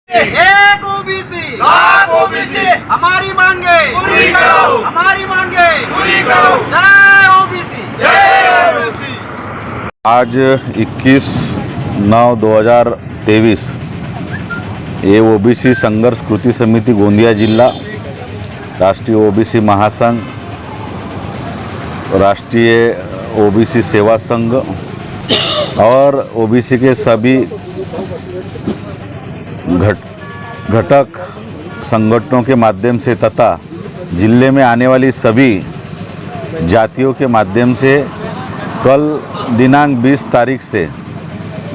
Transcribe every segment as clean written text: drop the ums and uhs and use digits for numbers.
एक OBC lakh OBC हमारी मांगे पूरी करो, हमारी मांगे पूरी करो, जय ओबीसी। जय ओबीसी। आज 21/9/2023 ये ओबीसी संघर्ष कृति समिति गोंदिया जिला, राष्ट्रीय ओबीसी महासंघ, राष्ट्रीय ओबीसी सेवा संघ और ओबीसी के सभी घटक संगठनों के माध्यम से तथा जिले में आने वाली सभी जातियों के माध्यम से कल दिनांक 20 तारीख से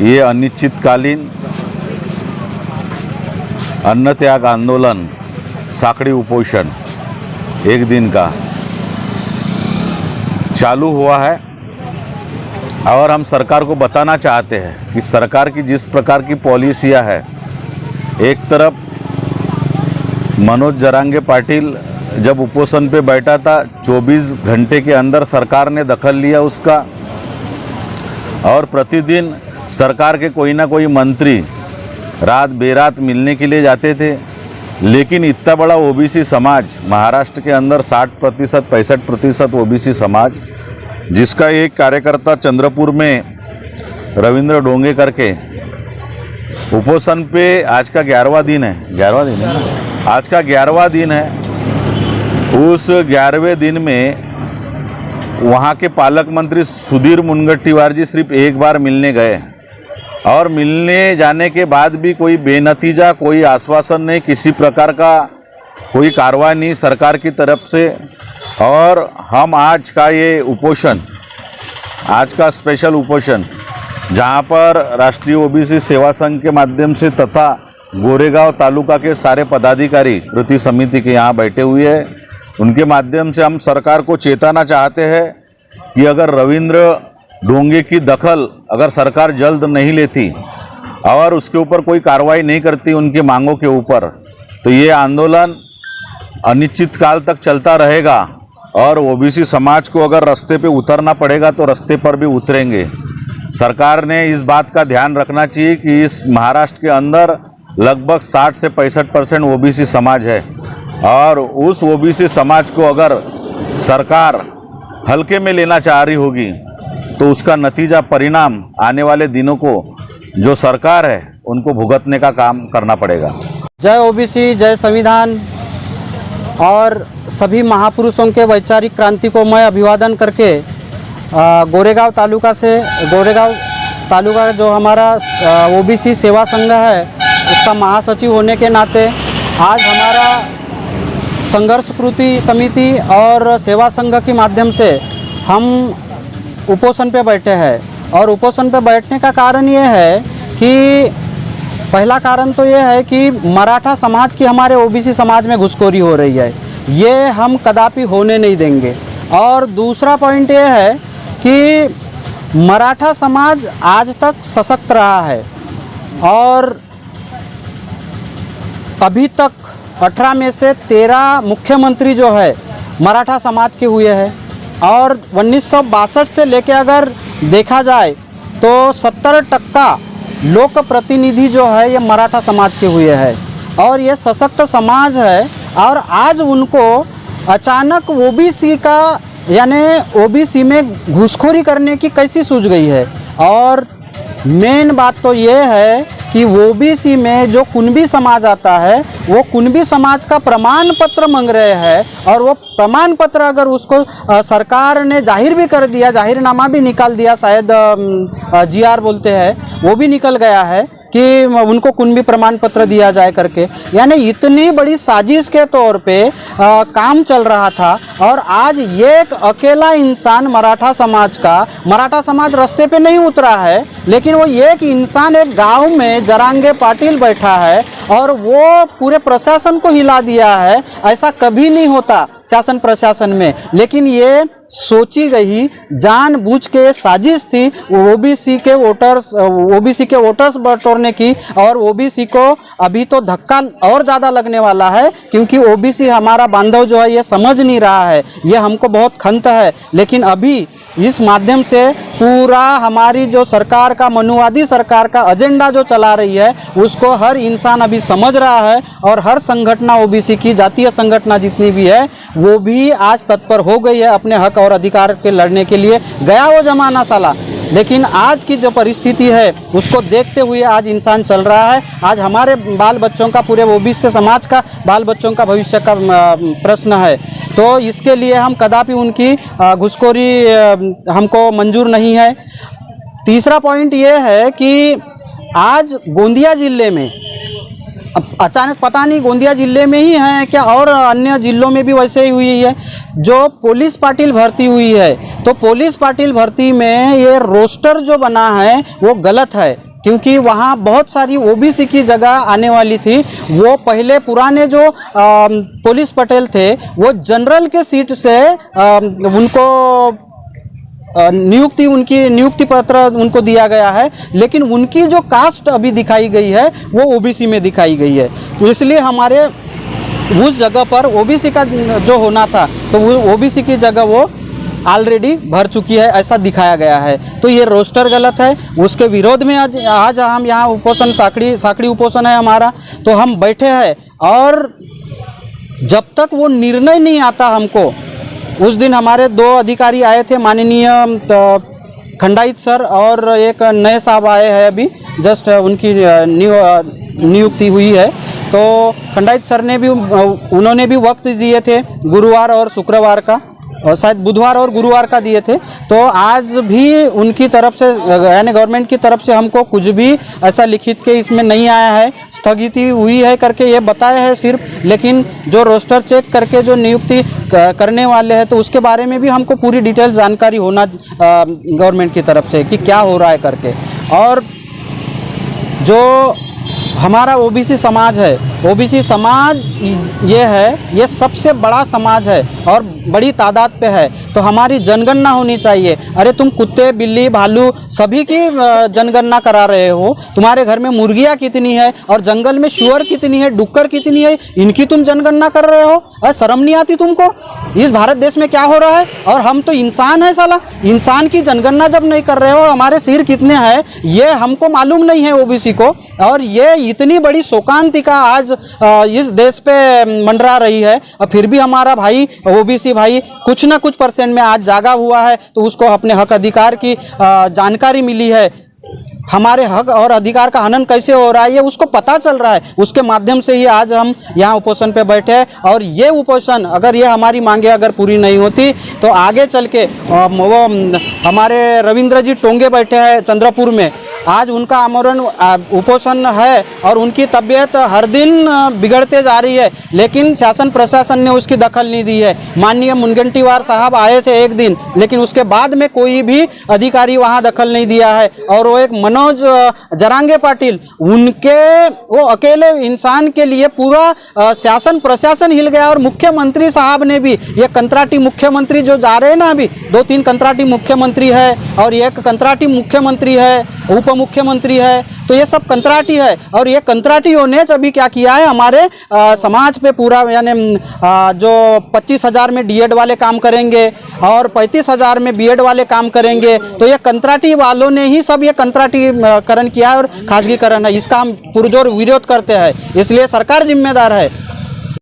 ये अनिश्चितकालीन अन्न त्याग आंदोलन साकड़ी उपोषण एक दिन का चालू हुआ है। और हम सरकार को बताना चाहते हैं कि सरकार की जिस प्रकार की पॉलिसियां है, एक तरफ मनोज जरांगे पाटिल जब उपोषण पे बैठा था 24 घंटे के अंदर सरकार ने दखल लिया उसका, और प्रतिदिन सरकार के कोई ना कोई मंत्री रात बेरात मिलने के लिए जाते थे। लेकिन इतना बड़ा ओबीसी समाज महाराष्ट्र के अंदर 60% 65% ओबीसी समाज, जिसका एक कार्यकर्ता चंद्रपुर में रविंद्र डोंगे करके उपोषण पे आज का 11वां दिन है, आज का 11वां दिन है। उस 11वें दिन में वहाँ के पालक मंत्री सुधीर मुनगंटीवार जी सिर्फ एक बार मिलने गए, और मिलने जाने के बाद भी कोई बेनतीजा, कोई आश्वासन नहीं, किसी प्रकार का कोई कार्रवाई नहीं सरकार की तरफ से। और हम आज का ये उपोषण, आज का स्पेशल उपोषण, जहाँ पर राष्ट्रीय ओबीसी सेवा संघ के माध्यम से तथा गोरेगांव तालुका के सारे पदाधिकारी कृति समिति के यहाँ बैठे हुए हैं, उनके माध्यम से हम सरकार को चेताना चाहते हैं कि अगर रविंद्र डोंगे की दखल अगर सरकार जल्द नहीं लेती और उसके ऊपर कोई कार्रवाई नहीं करती उनकी मांगों के ऊपर, तो ये आंदोलन अनिश्चित काल तक चलता रहेगा। और ओबीसी समाज को अगर रास्ते पे उतरना पड़ेगा तो रास्ते पर भी उतरेंगे। सरकार ने इस बात का ध्यान रखना चाहिए कि इस महाराष्ट्र के अंदर लगभग 60 से 65% ओबीसी समाज है, और उस ओबीसी समाज को अगर सरकार हल्के में लेना चाह रही होगी तो उसका नतीजा परिणाम आने वाले दिनों को जो सरकार है उनको भुगतने का काम करना पड़ेगा। जय ओबीसी, जय संविधान। और सभी महापुरुषों के वैचारिक क्रांति को मैं अभिवादन करके गोरेगांव तालुका जो हमारा ओबीसी सेवा संघ है उसका महासचिव होने के नाते आज हमारा संघर्ष कृति समिति और सेवा संघ के माध्यम से हम उपोषण पे बैठे हैं। और उपोषण पे बैठने का कारण ये है कि पहला कारण तो ये है कि मराठा समाज की हमारे ओबीसी समाज में घुसखोरी हो रही है, ये हम कदापि होने नहीं देंगे। और दूसरा पॉइंट ये है कि मराठा समाज आज तक सशक्त रहा है, और अभी तक 18 में से 13 मुख्यमंत्री जो है मराठा समाज के हुए हैं। और 1962 से लेके अगर देखा जाए तो 70% लोक प्रतिनिधि जो है ये मराठा समाज के हुए हैं, और ये सशक्त समाज है। और आज उनको अचानक ओबीसी का यानी ओबीसी में घुसखोरी करने की कैसी सूझ गई है। और मेन बात तो ये है कि ओबीसी में जो कुणबी समाज आता है वो कुणबी समाज का प्रमाण पत्र मांग रहे हैं, और वो प्रमाण पत्र अगर उसको सरकार ने जाहिर भी कर दिया, जाहिरनामा भी निकाल दिया, शायद जीआर बोलते हैं, वो भी निकल गया है कि उनको कुणबी प्रमाण पत्र दिया जाए करके। यानी इतनी बड़ी साजिश के तौर पे काम चल रहा था। और आज एक अकेला इंसान मराठा समाज रास्ते पे नहीं उतरा है, लेकिन वो एक इंसान एक गांव में जरांगे पाटिल बैठा है और वो पूरे प्रशासन को हिला दिया है। ऐसा कभी नहीं होता शासन प्रशासन में, लेकिन ये सोची गई जानबूझ के साजिश थी ओबीसी के वोटर्स बटोरने की। और ओबीसी को अभी तो धक्का और ज़्यादा लगने वाला है, क्योंकि ओबीसी हमारा बांधव जो है ये समझ नहीं रहा है, ये हमको बहुत खंत है। लेकिन अभी इस माध्यम से पूरा हमारी जो सरकार का मनुवादी सरकार का एजेंडा जो चला रही है उसको हर इंसान अभी समझ रहा है। और हर संगठना ओबीसी की जातीय संगठना जितनी भी है वो भी आज तत्पर हो गई है अपने हक और अधिकार के लड़ने के लिए। गया वो जमाना साला, लेकिन आज की जो परिस्थिति है उसको देखते हुए आज इंसान चल रहा है। आज हमारे बाल बच्चों का, पूरे ओबीसी समाज का बाल बच्चों का भविष्य का प्रश्न है। तो इसके लिए हम कदापि उनकी घुसखोरी हमको मंजूर नहीं है। तीसरा पॉइंट ये है कि आज गोंदिया ज़िले में अचानक, पता नहीं गोंदिया ज़िले में ही है क्या और अन्य ज़िलों में भी वैसे ही हुई है, जो पुलिस पाटिल भर्ती हुई है, तो पुलिस पाटिल भर्ती में ये रोस्टर जो बना है वो गलत है। क्योंकि वहाँ बहुत सारी ओबीसी की जगह आने वाली थी। वो पहले पुराने जो पुलिस पटेल थे वो जनरल के सीट से उनको नियुक्ति पत्र उनको दिया गया है, लेकिन उनकी जो कास्ट अभी दिखाई गई है वो ओबीसी में दिखाई गई है। तो इसलिए हमारे उस जगह पर ओबीसी का जो होना था तो वो ओबीसी की जगह वो ऑलरेडी भर चुकी है, ऐसा दिखाया गया है। तो ये रोस्टर गलत है। उसके विरोध में आज हम यहाँ उपोषण, साकड़ी उपोषण है हमारा, तो हम बैठे हैं। और जब तक वो निर्णय नहीं आता हमको, उस दिन हमारे 2 अधिकारी आए थे, माननीय खंडाइत सर और एक नए साहब आए हैं, अभी जस्ट उनकी नियुक्ति हुई है। तो खंडाइत सर ने भी, उन्होंने भी वक्त दिए थे गुरुवार और शुक्रवार का, और शायद बुधवार और गुरुवार का दिए थे। तो आज भी उनकी तरफ से, यानी गवर्नमेंट की तरफ से हमको कुछ भी ऐसा लिखित के इसमें नहीं आया है, स्थगिति हुई है करके ये बताया है सिर्फ। लेकिन जो रोस्टर चेक करके जो नियुक्ति करने वाले हैं तो उसके बारे में भी हमको पूरी डिटेल जानकारी होना गवर्नमेंट की तरफ से कि क्या हो रहा है करके। और जो हमारा ओबीसी समाज है, ओबीसी समाज ये है, ये सबसे बड़ा समाज है और बड़ी तादाद पे है। तो हमारी जनगणना होनी चाहिए। अरे तुम कुत्ते, बिल्ली, भालू सभी की जनगणना करा रहे हो। तुम्हारे घर में मुर्गियाँ कितनी है और जंगल में शुअर कितनी है, डुक्कर कितनी है, इनकी तुम जनगणना कर रहे हो। अरे शर्म नहीं आती तुमको? इस भारत देश में क्या हो रहा है? और हम तो इंसान है साला, इंसान की जनगणना जब नहीं कर रहे हो, हमारे सिर कितने हैं ये हमको मालूम नहीं है ओबीसी को। और ये इतनी बड़ी शोकांतिका आज इस देश पे मंडरा रही है, और फिर भी हमारा भाई ओबीसी भाई कुछ ना कुछ परसेंट में आज जागा हुआ है। तो उसको अपने हक अधिकार की जानकारी मिली है, हमारे हक और अधिकार का हनन कैसे हो रहा है ये उसको पता चल रहा है। उसके माध्यम से ही आज हम यहाँ उपोषण पे बैठे हैं। और ये उपोषण, अगर ये हमारी मांगे अगर पूरी नहीं होती तो आगे चल के वो हमारे रविंद्र जी टोंगे बैठे हैं चंद्रपुर में, आज उनका आमरण उपोषण है और उनकी तबीयत हर दिन बिगड़ते जा रही है, लेकिन शासन प्रशासन ने उसकी दखल नहीं दी है। माननीय मुनगंटीवार साहब आए थे एक दिन, लेकिन उसके बाद में कोई भी अधिकारी वहां दखल नहीं दिया है। और वो एक मनोज जरांगे पाटिल, उनके वो अकेले इंसान के लिए पूरा शासन प्रशासन हिल गया। और मुख्यमंत्री साहब ने भी, ये कंत्राटी मुख्यमंत्री जो जा रहे हैं ना, अभी 2-3 कंत्राटी मुख्यमंत्री है और एक कंत्राटी मुख्यमंत्री है, उप मुख्यमंत्री है, तो ये सब कंत्राटी है। और ये कंत्राटियों ने अभी क्या किया है, हमारे समाज पे पूरा, यानी जो 25,000 में डीएड वाले काम करेंगे और 35,000 में बीएड वाले काम करेंगे, तो ये कंत्राटी वालों ने ही सब ये कंत्राटीकरण किया है और खासगीकरण है। इसका हम पुरजोर विरोध करते हैं, इसलिए सरकार जिम्मेदार है।